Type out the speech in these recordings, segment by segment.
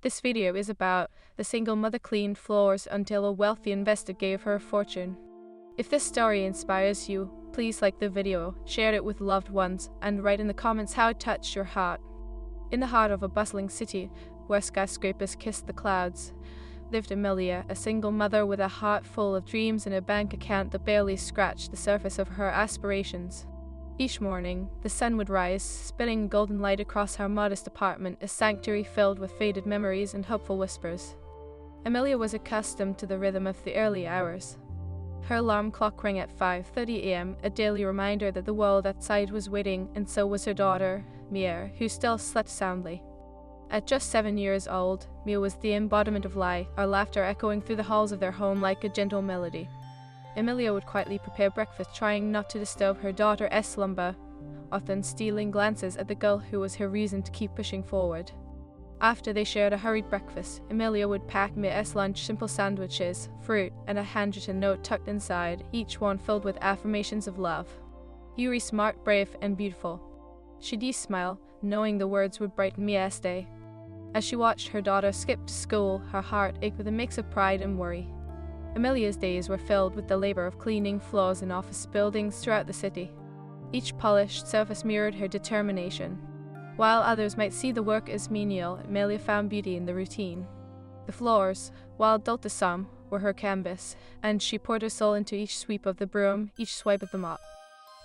This video is about the single mother cleaned floors until a wealthy investor gave her a fortune. If this story inspires you, please like the video, share it with loved ones, and write in the comments how it touched your heart. In the heart of a bustling city, where skyscrapers kissed the clouds, lived Amelia, a single mother with a heart full of dreams and a bank account that barely scratched the surface of her aspirations. Each morning, the sun would rise, spilling golden light across her modest apartment, a sanctuary filled with faded memories and hopeful whispers. Amelia was accustomed to the rhythm of the early hours. Her alarm clock rang at 5:30 a.m., a daily reminder that the world outside was waiting, and so was her daughter, Mia, who still slept soundly. At just 7 years old, Mia was the embodiment of life, her laughter echoing through the halls of their home like a gentle melody. Amelia would quietly prepare breakfast, trying not to disturb her daughter's slumber, often stealing glances at the girl who was her reason to keep pushing forward. After they shared a hurried breakfast, Amelia would pack Mia's lunch, simple sandwiches, fruit, and a handwritten note tucked inside, each one filled with affirmations of love. "You are smart, brave, and beautiful." She'd smile, knowing the words would brighten Mia's day. As she watched her daughter skip to school, her heart ached with a mix of pride and worry. Amelia's days were filled with the labor of cleaning floors in office buildings throughout the city. Each polished surface mirrored her determination. While others might see the work as menial, Amelia found beauty in the routine. The floors, while dull to some, were her canvas, and she poured her soul into each sweep of the broom, each swipe of the mop.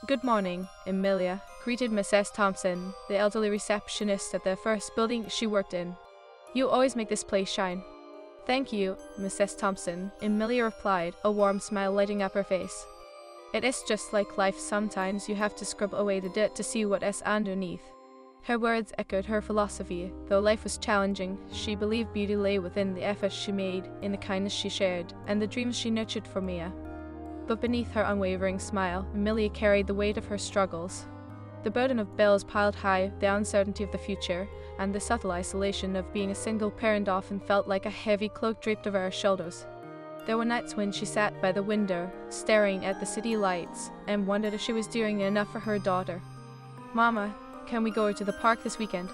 "Good morning, Amelia," greeted Mrs. Thompson, the elderly receptionist at the first building she worked in. "You always make this place shine." "Thank you, Mrs. Thompson," Amelia replied, a warm smile lighting up her face. "It is just like life, sometimes you have to scrub away the dirt to see what is underneath." Her words echoed her philosophy. Though life was challenging, she believed beauty lay within the efforts she made, in the kindness she shared, and the dreams she nurtured for Mia. But beneath her unwavering smile, Amelia carried the weight of her struggles. The burden of bills piled high, the uncertainty of the future, and the subtle isolation of being a single parent often felt like a heavy cloak draped over her shoulders. There were nights when she sat by the window, staring at the city lights, and wondered if she was doing enough for her daughter. "Mama, can we go to the park this weekend?"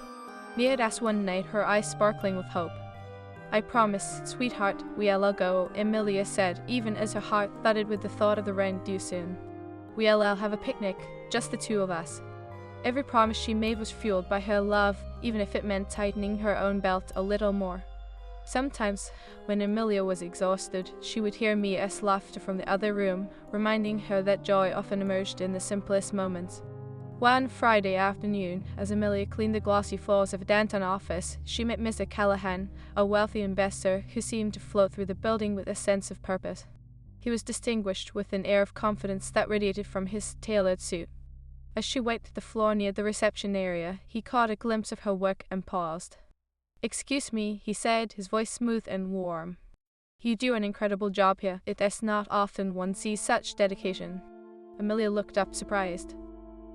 Mia had asked one night, her eyes sparkling with hope. "I promise, sweetheart, we'll go," Amelia said, even as her heart thudded with the thought of the rent due soon. "We'll have a picnic, just the two of us." Every promise she made was fueled by her love, even if it meant tightening her own belt a little more. Sometimes, when Amelia was exhausted, she would hear Mia's laughter from the other room, reminding her that joy often emerged in the simplest moments. One Friday afternoon, as Amelia cleaned the glossy floors of a downtown office, she met Mr. Callahan, a wealthy investor who seemed to float through the building with a sense of purpose. He was distinguished with an air of confidence that radiated from his tailored suit. As she wiped the floor near the reception area, he caught a glimpse of her work and paused. "Excuse me," he said, his voice smooth and warm. "You do an incredible job here. It is not often one sees such dedication." Amelia looked up, surprised.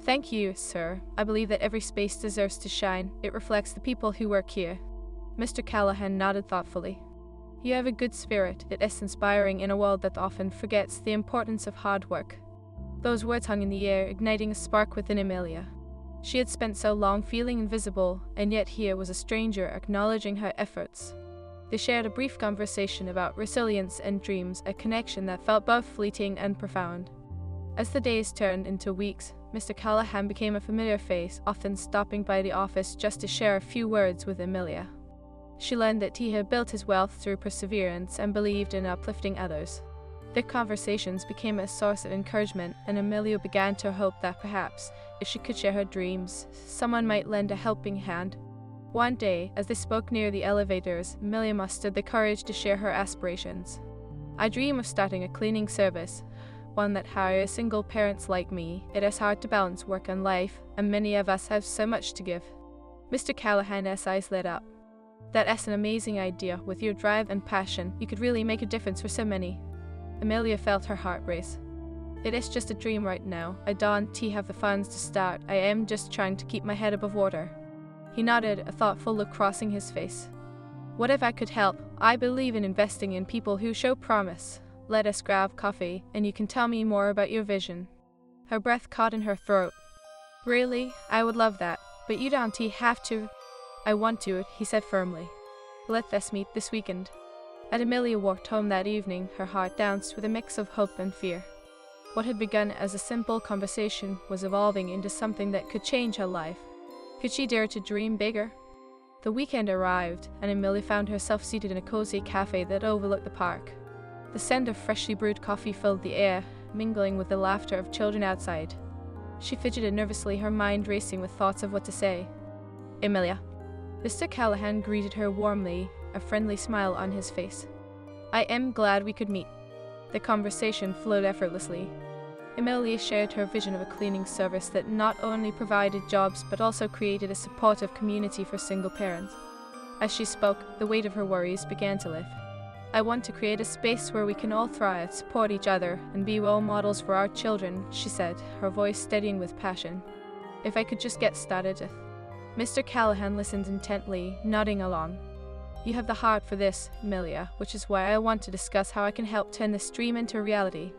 "Thank you, sir. I believe that every space deserves to shine. It reflects the people who work here." Mr. Callahan nodded thoughtfully. "You have a good spirit. It is inspiring in a world that often forgets the importance of hard work." Those words hung in the air, igniting a spark within Amelia. She had spent so long feeling invisible, and yet here was a stranger acknowledging her efforts. They shared a brief conversation about resilience and dreams, a connection that felt both fleeting and profound. As the days turned into weeks, Mr. Callahan became a familiar face, often stopping by the office just to share a few words with Amelia. She learned that he had built his wealth through perseverance and believed in uplifting others. Their conversations became a source of encouragement, and Amelia began to hope that perhaps, if she could share her dreams, someone might lend a helping hand. One day, as they spoke near the elevators, Amelia mustered the courage to share her aspirations. "I dream of starting a cleaning service, one that hires single parents like me. It is hard to balance work and life, and many of us have so much to give." Mr. Callahan's eyes lit up. "That is an amazing idea. With your drive and passion, you could really make a difference for so many." Amelia felt her heart race. "It is just a dream right now. I don't have the funds to start. I am just trying to keep my head above water." He nodded, a thoughtful look crossing his face. "What if I could help? I believe in investing in people who show promise. Let us grab coffee, and you can tell me more about your vision." Her breath caught in her throat. "Really? I would love that. But you don't have to." "I want to," he said firmly. Let us meet this weekend. As Amelia walked home that evening, her heart danced with a mix of hope and fear. What had begun as a simple conversation was evolving into something that could change her life. Could she dare to dream bigger? The weekend arrived, and Amelia found herself seated in a cozy cafe that overlooked the park. The scent of freshly brewed coffee filled the air, mingling with the laughter of children outside. She fidgeted nervously, her mind racing with thoughts of what to say. "Amelia." Mr. Callahan greeted her warmly, a friendly smile on his face. "I am glad we could meet." The conversation flowed effortlessly. Amelia shared her vision of a cleaning service that not only provided jobs but also created a supportive community for single parents. As she spoke, the weight of her worries began to lift. "I want to create a space where we can all thrive, support each other, and be role models for our children," she said, her voice steadying with passion. "If I could just get started." Mr. Callahan listened intently, nodding along. "You have the heart for this, Amelia, which is why I want to discuss how I can help turn this dream into reality."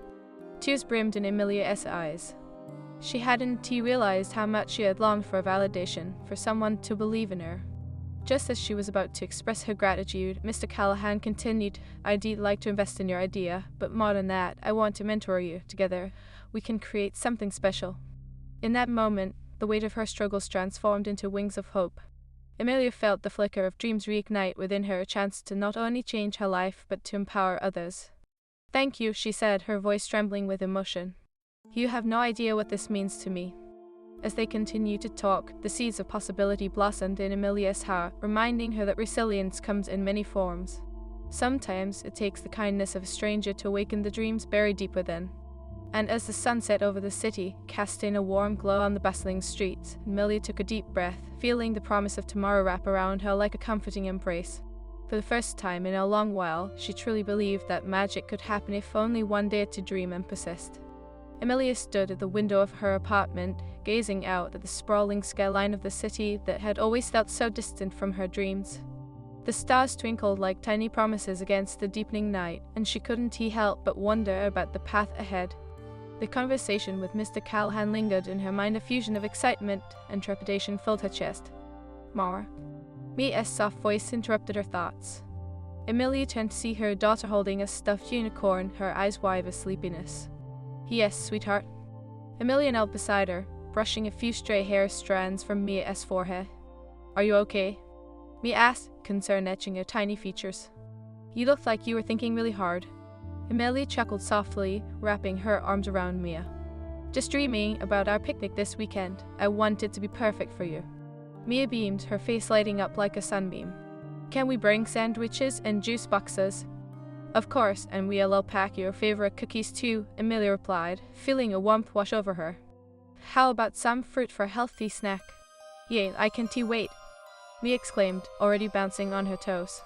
Tears brimmed in Amelia's eyes. She hadn't realized how much she had longed for validation, for someone to believe in her. Just as she was about to express her gratitude, Mr. Callahan continued, "I'd like to invest in your idea, but more than that, I want to mentor you. Together, we can create something special." In that moment, the weight of her struggles transformed into wings of hope. Amelia felt the flicker of dreams reignite within her, a chance to not only change her life, but to empower others. "Thank you," she said, her voice trembling with emotion. "You have no idea what this means to me." As they continued to talk, the seeds of possibility blossomed in Amelia's heart, reminding her that resilience comes in many forms. Sometimes it takes the kindness of a stranger to awaken the dreams buried deep within. And as the sun set over the city, casting a warm glow on the bustling streets, Amelia took a deep breath, feeling the promise of tomorrow wrap around her like a comforting embrace. For the first time in a long while, she truly believed that magic could happen if only one dared to dream and persist. Amelia stood at the window of her apartment, gazing out at the sprawling skyline of the city that had always felt so distant from her dreams. The stars twinkled like tiny promises against the deepening night, and she couldn't help but wonder about the path ahead. The conversation with Mr. Callahan lingered in her mind, a fusion of excitement and trepidation filled her chest. "Mara." Mia's soft voice interrupted her thoughts. Amelia turned to see her daughter holding a stuffed unicorn, her eyes wide with sleepiness. "Yes, sweetheart." Amelia knelt beside her, brushing a few stray hair strands from Mia's forehead. "Are you okay?" Mia asked, concern etching her tiny features. "You look like you were thinking really hard." Amelia chuckled softly, wrapping her arms around Mia. "Just dreaming about our picnic this weekend. I want it to be perfect for you." Mia beamed, her face lighting up like a sunbeam. "Can we bring sandwiches and juice boxes?" "Of course, and we'll pack your favorite cookies too," Amelia replied, feeling a warmth wash over her. "How about some fruit for a healthy snack?" "Yeah, I can't wait," Mia exclaimed, already bouncing on her toes.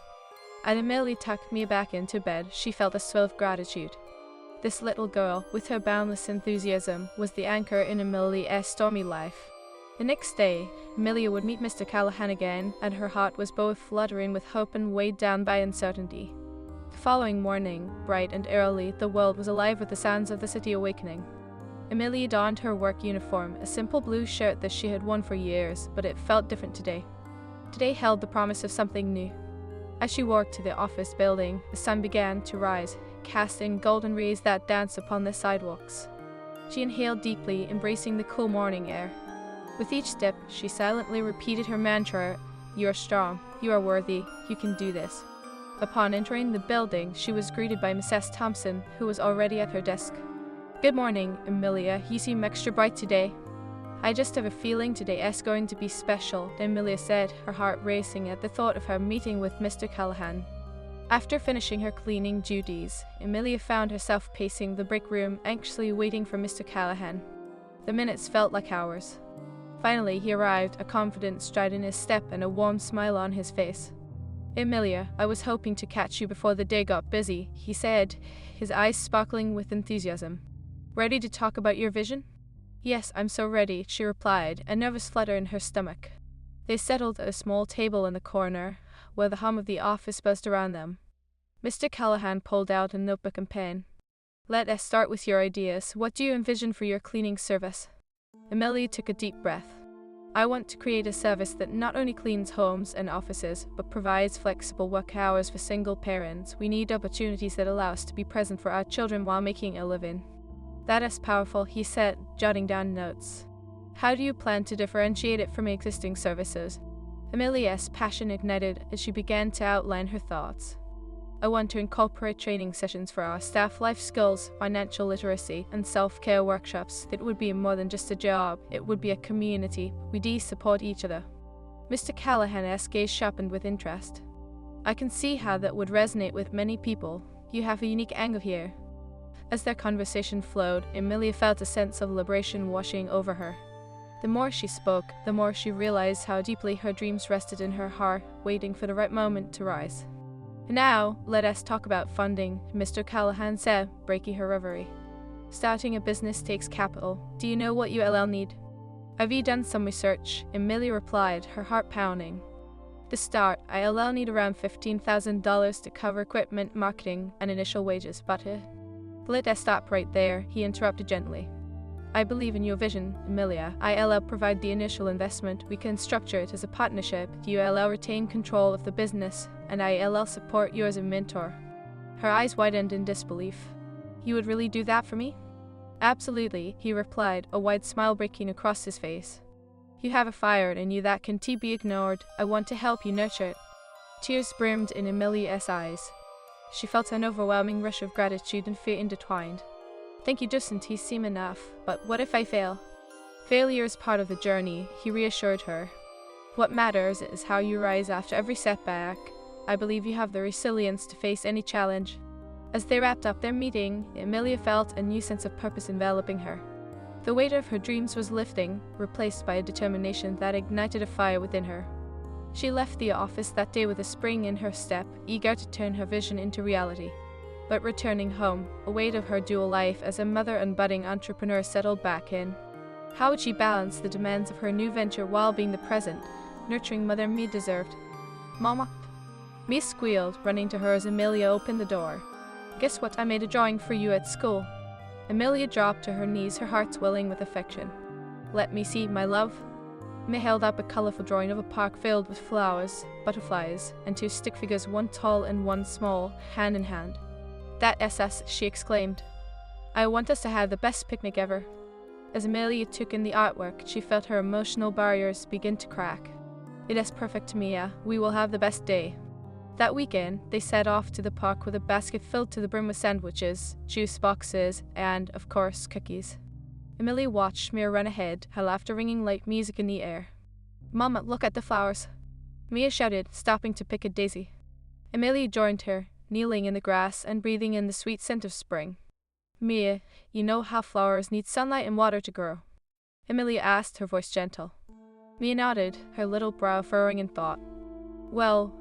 As Amelia tucked Mia back into bed, she felt a swell of gratitude. This little girl, with her boundless enthusiasm, was the anchor in Amelia's stormy life. The next day, Amelia would meet Mr. Callahan again, and her heart was both fluttering with hope and weighed down by uncertainty. The following morning, bright and early, the world was alive with the sounds of the city awakening. Amelia donned her work uniform, a simple blue shirt that she had worn for years, but it felt different today. Today held the promise of something new. As she walked to the office building, the sun began to rise, casting golden rays that danced upon the sidewalks. She inhaled deeply, embracing the cool morning air. With each step, she silently repeated her mantra, "You are strong, you are worthy, you can do this." Upon entering the building, she was greeted by Mrs. Thompson, who was already at her desk. "Good morning, Amelia. You seem extra bright today." "I just have a feeling today is going to be special," Amelia said, her heart racing at the thought of her meeting with Mr. Callahan. After finishing her cleaning duties, Amelia found herself pacing the brick room, anxiously waiting for Mr. Callahan. The minutes felt like hours. Finally, he arrived, a confident stride in his step and a warm smile on his face. "Amelia, I was hoping to catch you before the day got busy," he said, his eyes sparkling with enthusiasm. "Ready to talk about your vision?" "Yes, I'm so ready," she replied, a nervous flutter in her stomach. They settled at a small table in the corner, where the hum of the office buzzed around them. Mr. Callahan pulled out a notebook and pen. "Let us start with your ideas. What do you envision for your cleaning service?" Amelia took a deep breath. I want to create a service that not only cleans homes and offices, but provides flexible work hours for single parents. We need opportunities that allow us to be present for our children while making a living. That is powerful, he said, jotting down notes. How do you plan to differentiate it from existing services? Amelia's passion ignited as she began to outline her thoughts. I want to incorporate training sessions for our staff, life skills, financial literacy, and self-care workshops. It would be more than just a job, it would be a community. We support each other. Mr. Callahan's gaze sharpened with interest. I can see how that would resonate with many people. You have a unique angle here. As their conversation flowed, Amelia felt a sense of liberation washing over her. The more she spoke, the more she realized how deeply her dreams rested in her heart, waiting for the right moment to rise. Now, let us talk about funding, Mr. Callahan said, breaking her reverie. Starting a business takes capital. Do you know what ULL need? Have you done some research? Amelia replied, her heart pounding. To start, ILL need around $15,000 to cover equipment, marketing, and initial wages, but let us stop right there, he interrupted gently. I believe in your vision, Amelia. ILL provide the initial investment. We can structure it as a partnership. ULL retain control of the business, and ILL support you as a mentor. Her eyes widened in disbelief. You would really do that for me? Absolutely, he replied, a wide smile breaking across his face. You have a fire in you that can't be ignored. I want to help you nurture it. Tears brimmed in Amelia's eyes. She felt an overwhelming rush of gratitude and fear intertwined. Thank you, doesn't seem enough, but what if I fail? Failure is part of the journey, he reassured her. What matters is how you rise after every setback. I believe you have the resilience to face any challenge. As they wrapped up their meeting, Amelia felt a new sense of purpose enveloping her. The weight of her dreams was lifting, replaced by a determination that ignited a fire within her. She left the office that day with a spring in her step, eager to turn her vision into reality. But returning home, a weight of her dual life as a mother and budding entrepreneur settled back in. How would she balance the demands of her new venture while being the present, nurturing mother Mia deserved? Mama? Mia squealed, running to her as Amelia opened the door. Guess what? I made a drawing for you at school. Amelia dropped to her knees, her heart swelling with affection. Let me see, my love. Mia held up a colorful drawing of a park filled with flowers, butterflies, and two stick figures, one tall and one small, hand in hand. That is us, she exclaimed. I want us to have the best picnic ever. As Amelia took in the artwork, she felt her emotional barriers begin to crack. It is perfect, Mia. We will have the best day. That weekend, they set off to the park with a basket filled to the brim with sandwiches, juice boxes, and, of course, cookies. Amelia watched Mia run ahead, her laughter ringing like music in the air. Mama, look at the flowers. Mia shouted, stopping to pick a daisy. Amelia joined her, kneeling in the grass and breathing in the sweet scent of spring. Mia, you know how flowers need sunlight and water to grow? Amelia asked, her voice gentle. Mia nodded, her little brow furrowing in thought. Well,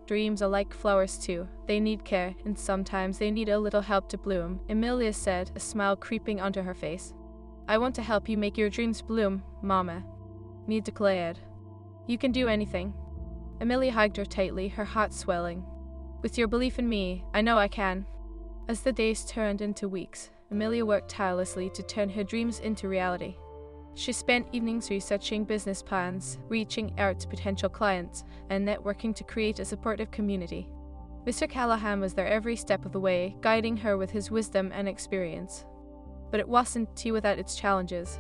dreams are like flowers too. They need care, and sometimes they need a little help to bloom, Amelia said, a smile creeping onto her face. I want to help you make your dreams bloom, Mama. Mia declared. You can do anything. Amelia hugged her tightly, her heart swelling. With your belief in me, I know I can. As the days turned into weeks, Amelia worked tirelessly to turn her dreams into reality. She spent evenings researching business plans, reaching out to potential clients, and networking to create a supportive community. Mr. Callahan was there every step of the way, guiding her with his wisdom and experience. But it wasn't tea without its challenges.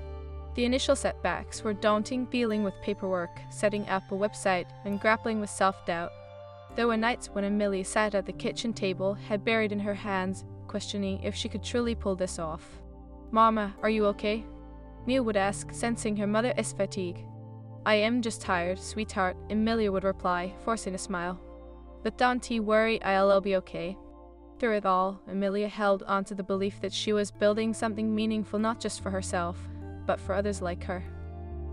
The initial setbacks were daunting, dealing with paperwork, setting up a website, and grappling with self-doubt. There were nights when Amelia sat at the kitchen table, head buried in her hands, questioning if she could truly pull this off. Mama, are you okay? Mia would ask, sensing her mother's fatigue. I am just tired, sweetheart, Amelia would reply, forcing a smile. But don't worry, I'll be okay. Through it all, Amelia held on to the belief that she was building something meaningful not just for herself, but for others like her.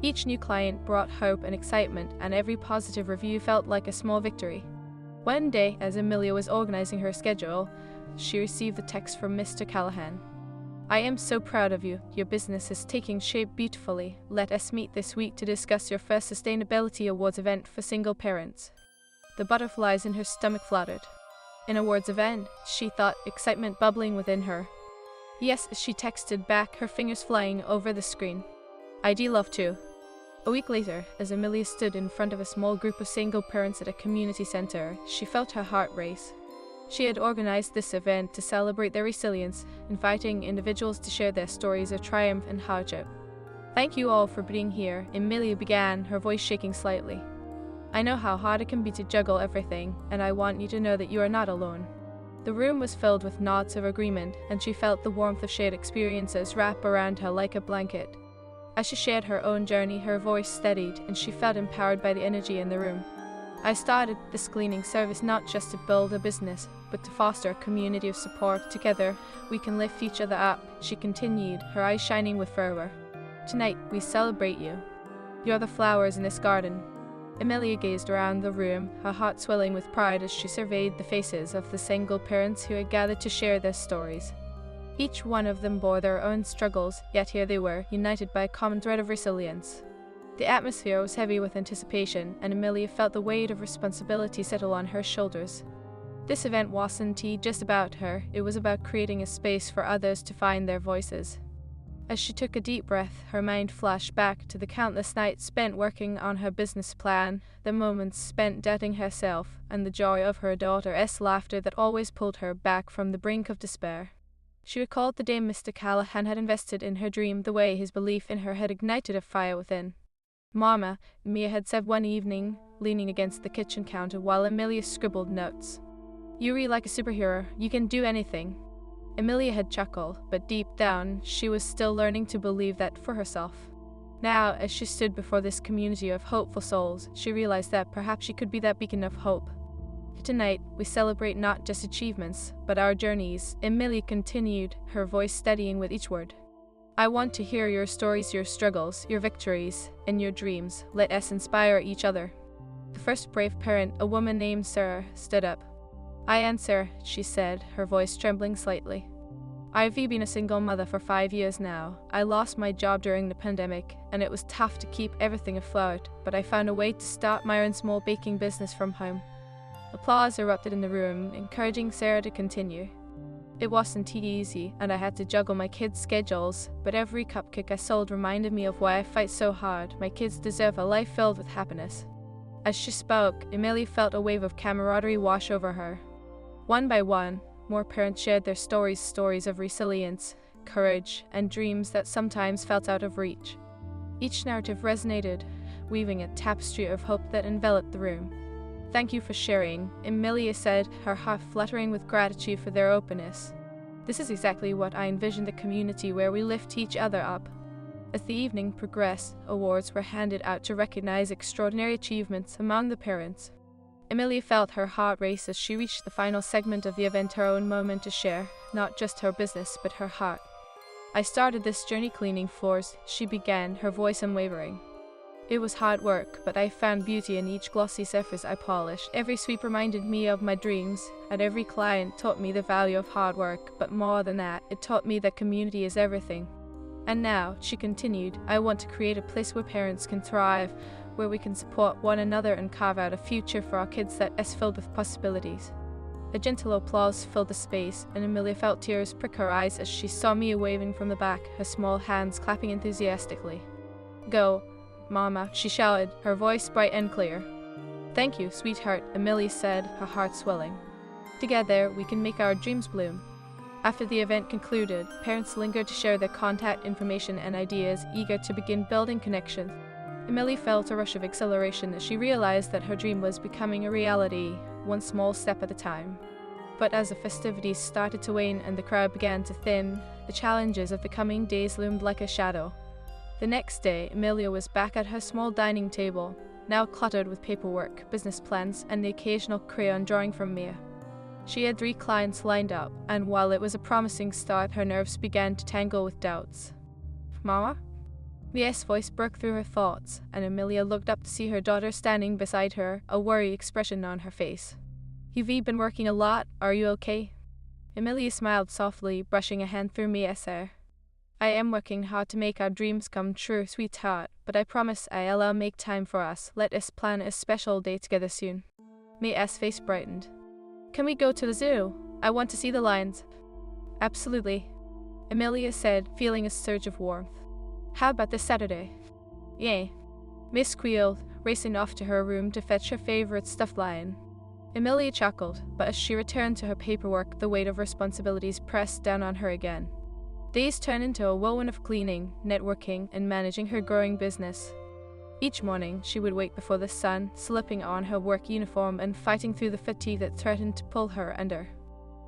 Each new client brought hope and excitement, and every positive review felt like a small victory. One day, as Amelia was organizing her schedule, she received a text from Mr. Callahan. I am so proud of you. Your business is taking shape beautifully. Let us meet this week to discuss your first Sustainability Awards event for single parents. The butterflies in her stomach fluttered. An awards event, she thought, excitement bubbling within her. Yes, she texted back, her fingers flying over the screen. I'd love to. A week later, as Amelia stood in front of a small group of single parents at a community center, she felt her heart race. She had organized this event to celebrate their resilience, inviting individuals to share their stories of triumph and hardship. "Thank you all for being here," Amelia began, her voice shaking slightly. "I know how hard it can be to juggle everything, and I want you to know that you are not alone." The room was filled with nods of agreement, and she felt the warmth of shared experiences wrap around her like a blanket. As she shared her own journey, her voice steadied, and she felt empowered by the energy in the room. "I started this cleaning service not just to build a business, but to foster a community of support. Together, we can lift each other up," she continued, her eyes shining with fervor. "Tonight, we celebrate you. You're the flowers in this garden." Amelia gazed around the room, her heart swelling with pride as she surveyed the faces of the single parents who had gathered to share their stories. Each one of them bore their own struggles, yet here they were, united by a common thread of resilience. The atmosphere was heavy with anticipation, and Amelia felt the weight of responsibility settle on her shoulders. This event wasn't just about her, it was about creating a space for others to find their voices. As she took a deep breath, her mind flashed back to the countless nights spent working on her business plan, the moments spent doubting herself, and the joy of her daughter's laughter that always pulled her back from the brink of despair. She recalled the day Mr. Callahan had invested in her dream, the way his belief in her had ignited a fire within. "Mama," Mia had said one evening, leaning against the kitchen counter while Amelia scribbled notes. "You read like a superhero. You can do anything." Amelia had chuckled, but deep down, she was still learning to believe that for herself. Now, as she stood before this community of hopeful souls, she realized that perhaps she could be that beacon of hope. "Tonight, we celebrate not just achievements, but our journeys," Amelia continued, her voice steadying with each word. "I want to hear your stories, your struggles, your victories, and your dreams. Let us inspire each other." The first brave parent, a woman named Sarah, stood up. "I answer," she said, her voice trembling slightly. "I've been a single mother for 5 years now. I lost my job during the pandemic, and it was tough to keep everything afloat, but I found a way to start my own small baking business from home." Applause erupted in the room, encouraging Sarah to continue. "It wasn't easy, and I had to juggle my kids' schedules, but every cupcake I sold reminded me of why I fight so hard. My kids deserve a life filled with happiness." As she spoke, Amelia felt a wave of camaraderie wash over her. One by one, more parents shared their stories of resilience, courage, and dreams that sometimes felt out of reach. Each narrative resonated, weaving a tapestry of hope that enveloped the room. "Thank you for sharing," Amelia said, her heart fluttering with gratitude for their openness. "This is exactly what I envisioned, a community where we lift each other up." As the evening progressed, awards were handed out to recognize extraordinary achievements among the parents. Amelia felt her heart race as she reached the final segment of the event, her own moment to share, not just her business, but her heart. "I started this journey cleaning floors," she began, her voice unwavering. "It was hard work, but I found beauty in each glossy surface I polished. Every sweep reminded me of my dreams, and every client taught me the value of hard work, but more than that, it taught me that community is everything. And now," she continued, "I want to create a place where parents can thrive, where we can support one another and carve out a future for our kids that is filled with possibilities." A gentle applause filled the space, and Amelia felt tears prick her eyes as she saw Mia waving from the back, her small hands clapping enthusiastically. "Go, Mama," she shouted, her voice bright and clear. "Thank you, sweetheart," Amelia said, her heart swelling. "Together, we can make our dreams bloom." After the event concluded, parents lingered to share their contact information and ideas, eager to begin building connections. Amelia felt a rush of exhilaration as she realized that her dream was becoming a reality, one small step at a time. But as the festivities started to wane and the crowd began to thin, the challenges of the coming days loomed like a shadow. The next day, Amelia was back at her small dining table, now cluttered with paperwork, business plans, and the occasional crayon drawing from Mia. She had 3 clients lined up, and while it was a promising start, her nerves began to tangle with doubts. "Mama?" Mia's voice broke through her thoughts, and Amelia looked up to see her daughter standing beside her, a worried expression on her face. "You've been working a lot. Are you okay?" Amelia smiled softly, brushing a hand through Mia's hair. "I am working hard to make our dreams come true, sweetheart, but I promise I'll make time for us. Let us plan a special day together soon." Mia's face brightened. "Can we go to the zoo? I want to see the lions." "Absolutely," Amelia said, feeling a surge of warmth. "How about this Saturday?" "Yay." Mia squealed, racing off to her room to fetch her favorite stuffed lion. Emilia chuckled, but as she returned to her paperwork, the weight of responsibilities pressed down on her again. Days turned into a whirlwind of cleaning, networking, and managing her growing business. Each morning, she would wake before the sun, slipping on her work uniform and fighting through the fatigue that threatened to pull her under.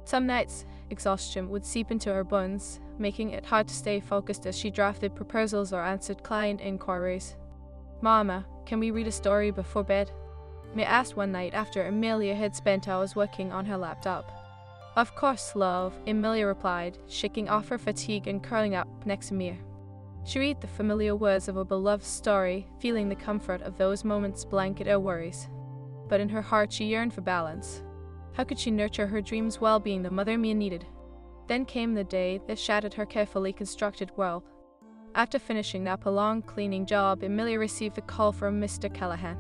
Some nights, exhaustion would seep into her bones, making it hard to stay focused as she drafted proposals or answered client inquiries. "Mama, can we read a story before bed?" Mia asked one night after Emilia had spent hours working on her laptop. "Of course, love," Emilia replied, shaking off her fatigue and curling up next to Mia. She read the familiar words of a beloved story, feeling the comfort of those moments blanket her worries. But in her heart she yearned for balance. How could she nurture her dreams while being the mother Mia needed? Then came the day that shattered her carefully constructed world. After finishing up a long cleaning job, Emilia received a call from Mr. Callahan.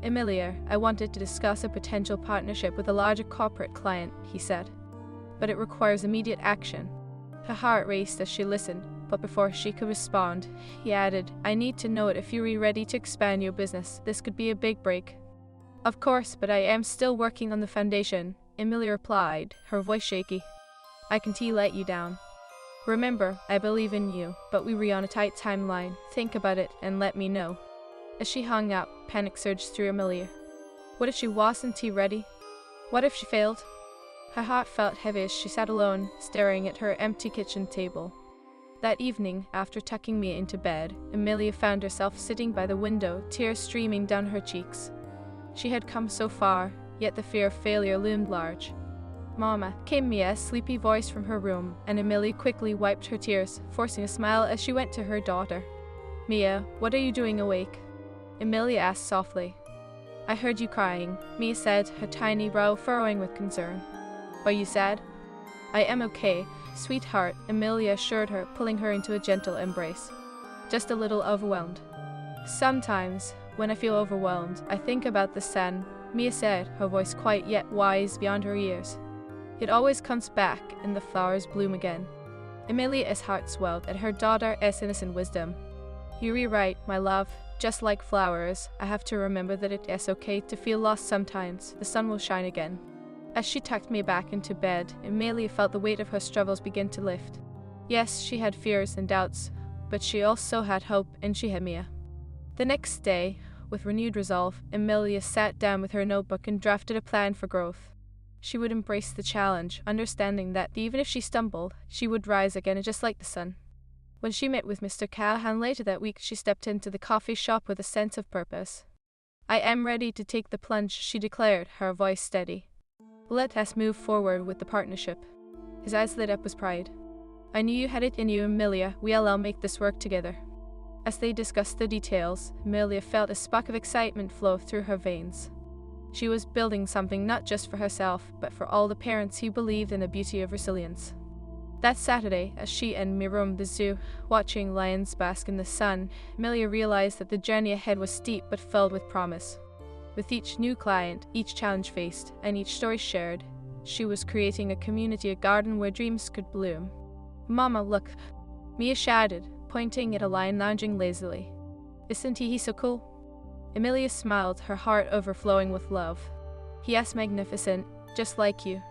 "Emilia, I wanted to discuss a potential partnership with a larger corporate client," he said. "But it requires immediate action." Her heart raced as she listened, but before she could respond, he added, "I need to know it if you're ready to expand your business. This could be a big break." "Of course, but I am still working on the foundation," Emilia replied, her voice shaky. "I can't let you down. Remember, I believe in you, but we were on a tight timeline. Think about it and let me know." As she hung up, panic surged through Emilia. What if she wasn't ready? What if she failed? Her heart felt heavy as she sat alone, staring at her empty kitchen table. That evening, after tucking Mia into bed, Emilia found herself sitting by the window, tears streaming down her cheeks. She had come so far, yet the fear of failure loomed large. "Mama," came Mia's sleepy voice from her room, and Emilia quickly wiped her tears, forcing a smile as she went to her daughter. "Mia, what are you doing awake?" Emilia asked softly. "I heard you crying," Mia said, her tiny brow furrowing with concern. "Are you sad?" "I am okay, sweetheart," Emilia assured her, pulling her into a gentle embrace. "Just a little overwhelmed." "Sometimes, when I feel overwhelmed, I think about the sun," Mia said, her voice quiet yet wise beyond her years. "It always comes back, and the flowers bloom again." Emilia's heart swelled at her daughter's innocent wisdom. "You're right, my love. Just like flowers, I have to remember that it is okay to feel lost sometimes. The sun will shine again." As she tucked Mia back into bed, Emilia felt the weight of her struggles begin to lift. Yes, she had fears and doubts, but she also had hope, and she had Mia. The next day, with renewed resolve, Emilia sat down with her notebook and drafted a plan for growth. She would embrace the challenge, understanding that even if she stumbled, she would rise again just like the sun. When she met with Mr. Callahan later that week, she stepped into the coffee shop with a sense of purpose. "I am ready to take the plunge," she declared, her voice steady. "Let us move forward with the partnership." His eyes lit up with pride. "I knew you had it in you, Emilia. We'll make this work together." As they discussed the details, Emilia felt a spark of excitement flow through her veins. She was building something not just for herself, but for all the parents who believed in the beauty of resilience. That Saturday, as she and Mia roamed the zoo, watching lions bask in the sun, Emilia realized that the journey ahead was steep but filled with promise. With each new client, each challenge faced, and each story shared, she was creating a community, a garden where dreams could bloom. "Mama, look," Mia shouted, pointing at a lion lounging lazily. "Isn't he so cool?" Emilia smiled, her heart overflowing with love. "He is magnificent, just like you."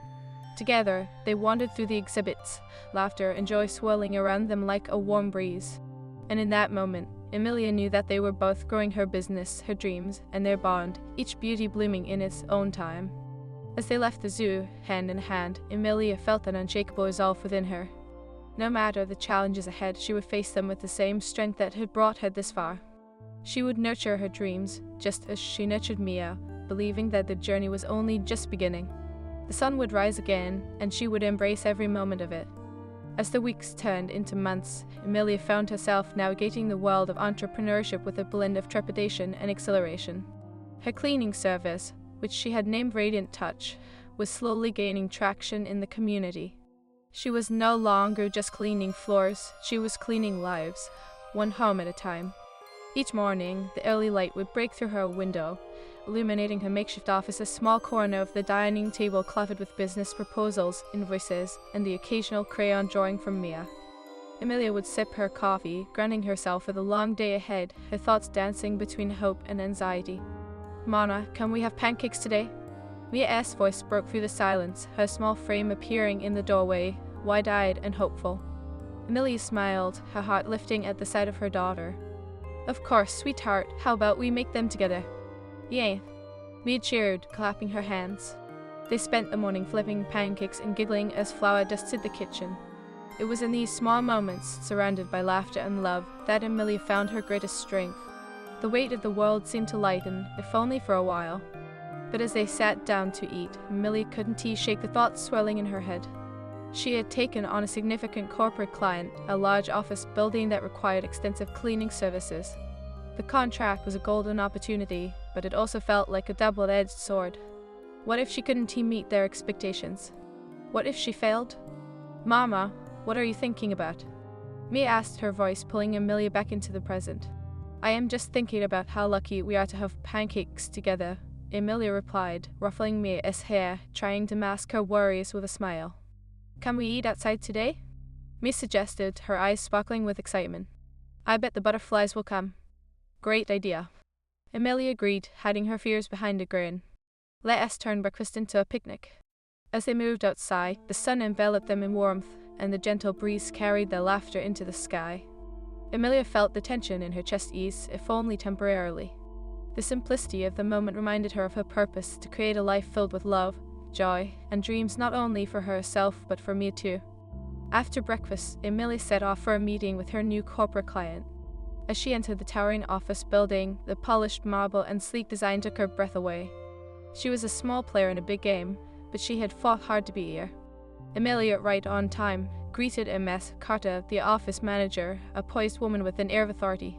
Together, they wandered through the exhibits, laughter and joy swirling around them like a warm breeze. And in that moment, Emilia knew that they were both growing her business, her dreams, and their bond, each beauty blooming in its own time. As they left the zoo, hand in hand, Emilia felt an unshakable resolve within her. No matter the challenges ahead, she would face them with the same strength that had brought her this far. She would nurture her dreams, just as she nurtured Mia, believing that the journey was only just beginning. The sun would rise again, and she would embrace every moment of it. As the weeks turned into months, Emilia found herself navigating the world of entrepreneurship with a blend of trepidation and exhilaration. Her cleaning service, which she had named Radiant Touch, was slowly gaining traction in the community. She was no longer just cleaning floors, she was cleaning lives, one home at a time. Each morning, the early light would break through her window, illuminating her makeshift office, a small corner of the dining table cluttered with business proposals, invoices, and the occasional crayon drawing from Mia. Amelia would sip her coffee, grounding herself for the long day ahead, her thoughts dancing between hope and anxiety. "Mona, can we have pancakes today?" Mia's voice broke through the silence, her small frame appearing in the doorway, wide-eyed and hopeful. Amelia smiled, her heart lifting at the sight of her daughter. "Of course, sweetheart, how about we make them together?" "Yay." Mia cheered, clapping her hands. They spent the morning flipping pancakes and giggling as flour dusted the kitchen. It was in these small moments, surrounded by laughter and love, that Amelia found her greatest strength. The weight of the world seemed to lighten, if only for a while. But as they sat down to eat, Amelia couldn't shake the thoughts swirling in her head. She had taken on a significant corporate client, a large office building that required extensive cleaning services. The contract was a golden opportunity, but it also felt like a double-edged sword. What if she couldn't meet their expectations? What if she failed? "Mama, what are you thinking about?" Mia asked, her voice pulling Amelia back into the present. "I am just thinking about how lucky we are to have pancakes together," Amelia replied, ruffling Mia's hair, trying to mask her worries with a smile. "Can we eat outside today?" Mia suggested, her eyes sparkling with excitement. "I bet the butterflies will come." "Great idea." Amelia agreed, hiding her fears behind a grin. Let us turn breakfast into a picnic. As they moved outside, the sun enveloped them in warmth, and the gentle breeze carried their laughter into the sky. Amelia felt the tension in her chest ease, if only temporarily. The simplicity of the moment reminded her of her purpose to create a life filled with love, joy, and dreams not only for herself but for Mia too. After breakfast, Amelia set off for a meeting with her new corporate client. As she entered the towering office building, the polished marble and sleek design took her breath away. She was a small player in a big game, but she had fought hard to be here. Amelia, right on time, greeted Ms. Carter, the office manager, a poised woman with an air of authority.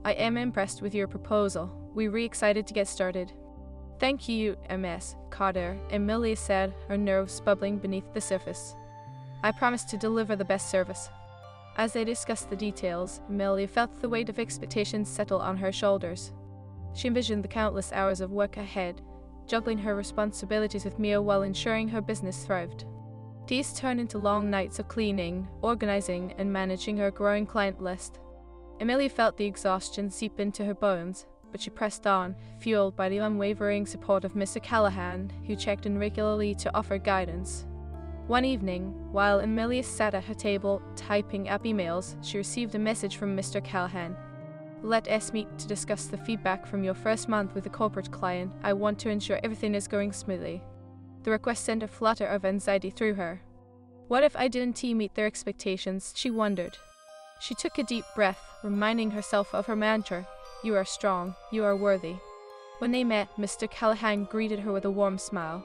"I am impressed with your proposal. We're really excited to get started." "Thank you, Ms. Carter," Amelia said, her nerves bubbling beneath the surface. "I promise to deliver the best service." As they discussed the details, Amelia felt the weight of expectations settle on her shoulders. She envisioned the countless hours of work ahead, juggling her responsibilities with Mia while ensuring her business thrived. These turned into long nights of cleaning, organizing, and managing her growing client list. Amelia felt the exhaustion seep into her bones, but she pressed on, fueled by the unwavering support of Mr. Callahan, who checked in regularly to offer guidance. One evening, while Amelia sat at her table typing up emails, she received a message from Mr. Callahan. "Let us meet to discuss the feedback from your first month with the corporate client. I want to ensure everything is going smoothly." The request sent a flutter of anxiety through her. What if I didn't meet their expectations, she wondered. She took a deep breath, reminding herself of her mantra, "You are strong, you are worthy." When they met, Mr. Callahan greeted her with a warm smile.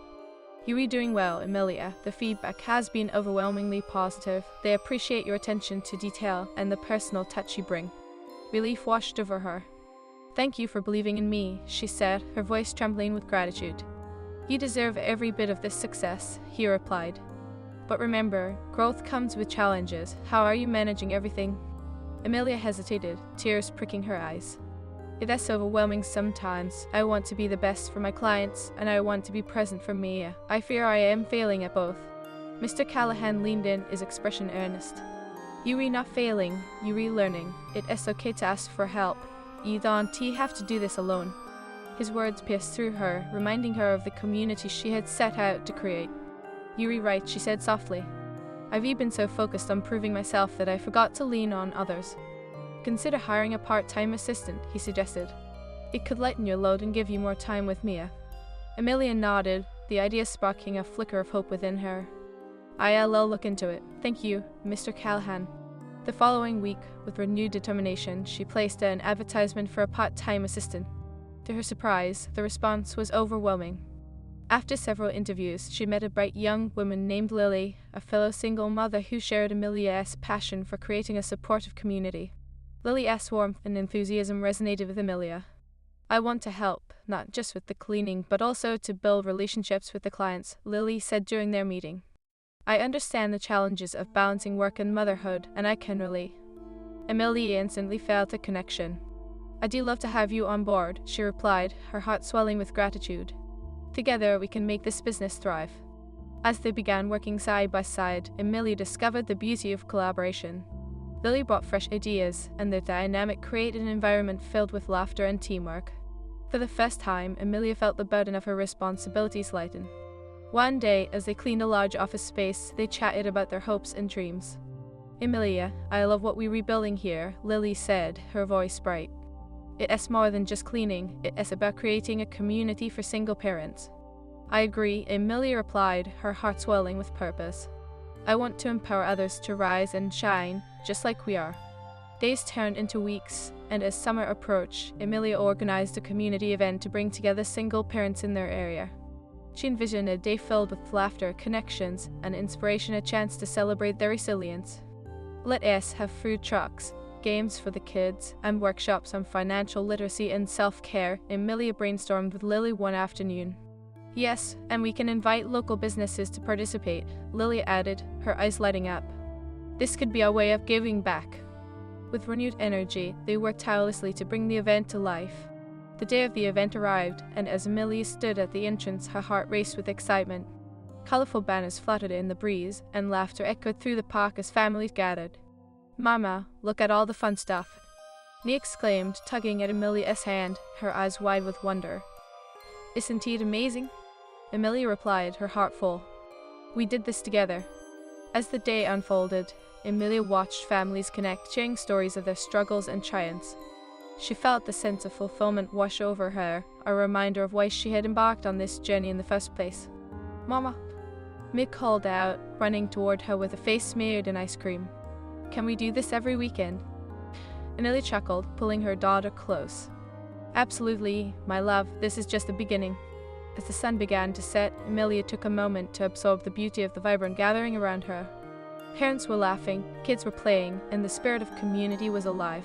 "You are doing well, Amelia. The feedback has been overwhelmingly positive. They appreciate your attention to detail and the personal touch you bring." Relief washed over her. "Thank you for believing in me," she said, her voice trembling with gratitude. "You deserve every bit of this success," he replied. "But remember, growth comes with challenges. How are you managing everything?" Amelia hesitated, tears pricking her eyes. "It's overwhelming sometimes. I want to be the best for my clients, and I want to be present for Mia. I fear I am failing at both." Mr. Callahan leaned in, his expression earnest. "You are not failing, you are learning. It is okay to ask for help. You don't have to do this alone." His words pierced through her, reminding her of the community she had set out to create. "You are right," she said softly. "I've been so focused on proving myself that I forgot to lean on others." "Consider hiring a part-time assistant," he suggested. "It could lighten your load and give you more time with Mia." Amelia nodded, the idea sparking a flicker of hope within her. "I'll look into it. Thank you, Mr. Callahan." The following week, with renewed determination, she placed an advertisement for a part-time assistant. To her surprise, the response was overwhelming. After several interviews, she met a bright young woman named Lily, a fellow single mother who shared Amelia's passion for creating a supportive community. Lily's warmth and enthusiasm resonated with Amelia. "I want to help, not just with the cleaning, but also to build relationships with the clients," Lily said during their meeting. "I understand the challenges of balancing work and motherhood, and I can relate." Amelia instantly felt a connection. "I'd love to have you on board," she replied, her heart swelling with gratitude. "Together we can make this business thrive." As they began working side by side, Amelia discovered the beauty of collaboration. Lily brought fresh ideas, and their dynamic created an environment filled with laughter and teamwork. For the first time, Amelia felt the burden of her responsibilities lighten. One day, as they cleaned a large office space, they chatted about their hopes and dreams. "Amelia, I love what we're rebuilding here," Lily said, her voice bright. "It is more than just cleaning, it is about creating a community for single parents." "I agree," Amelia replied, her heart swelling with purpose. "I want to empower others to rise and shine, just like we are." Days turned into weeks, and as summer approached, Amelia organized a community event to bring together single parents in their area. She envisioned a day filled with laughter, connections, and inspiration, a chance to celebrate their resilience. "Let us have food trucks, games for the kids, and workshops on financial literacy and self-care," Amelia brainstormed with Lily one afternoon. "Yes, and we can invite local businesses to participate," Lily added, her eyes lighting up. "This could be our way of giving back." With renewed energy, they worked tirelessly to bring the event to life. The day of the event arrived, and as Amelia stood at the entrance, her heart raced with excitement. Colorful banners fluttered in the breeze, and laughter echoed through the park as families gathered. "Mama, look at all the fun stuff," Nia exclaimed, tugging at Amelia's hand, her eyes wide with wonder. "Isn't it amazing?" Amelia replied, her heart full. "We did this together." As the day unfolded, Amelia watched families connect, sharing stories of their struggles and triumphs. She felt the sense of fulfillment wash over her, a reminder of why she had embarked on this journey in the first place. "Mama," Mick called out, running toward her with a face smeared in ice cream. "Can we do this every weekend?" Amelia chuckled, pulling her daughter close. "Absolutely, my love, this is just the beginning." As the sun began to set, Amelia took a moment to absorb the beauty of the vibrant gathering around her. Parents were laughing, kids were playing, and the spirit of community was alive.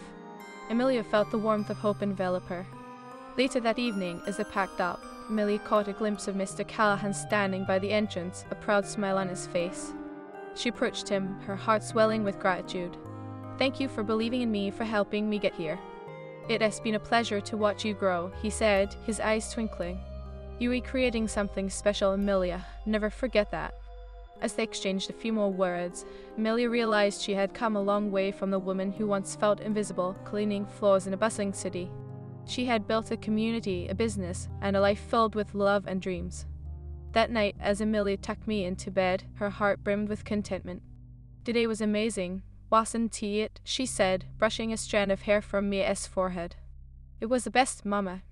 Amelia felt the warmth of hope envelop her. Later that evening, as they packed up, Amelia caught a glimpse of Mr. Callahan standing by the entrance, a proud smile on his face. She approached him, her heart swelling with gratitude. "Thank you for believing in me, for helping me get here." "It has been a pleasure to watch you grow," he said, his eyes twinkling. "You are creating something special, Amelia. Never forget that." As they exchanged a few more words, Amelia realized she had come a long way from the woman who once felt invisible, cleaning floors in a bustling city. She had built a community, a business, and a life filled with love and dreams. That night, as Amelia tucked me into bed, her heart brimmed with contentment. "Today was amazing, wasn't it?" she said, brushing a strand of hair from Mia's forehead. "It was the best, Mama,"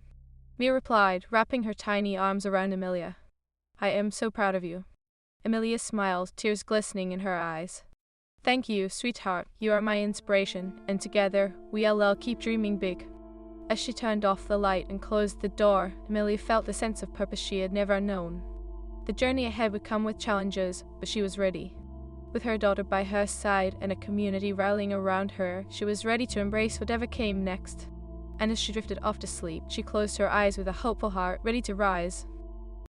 Mia replied, wrapping her tiny arms around Amelia. "I am so proud of you." Amelia smiled, tears glistening in her eyes. "Thank you, sweetheart. You are my inspiration, and together, we'll keep dreaming big." As she turned off the light and closed the door, Amelia felt a sense of purpose she had never known. The journey ahead would come with challenges, but she was ready. With her daughter by her side and a community rallying around her, she was ready to embrace whatever came next. And as she drifted off to sleep, she closed her eyes with a hopeful heart, ready to rise.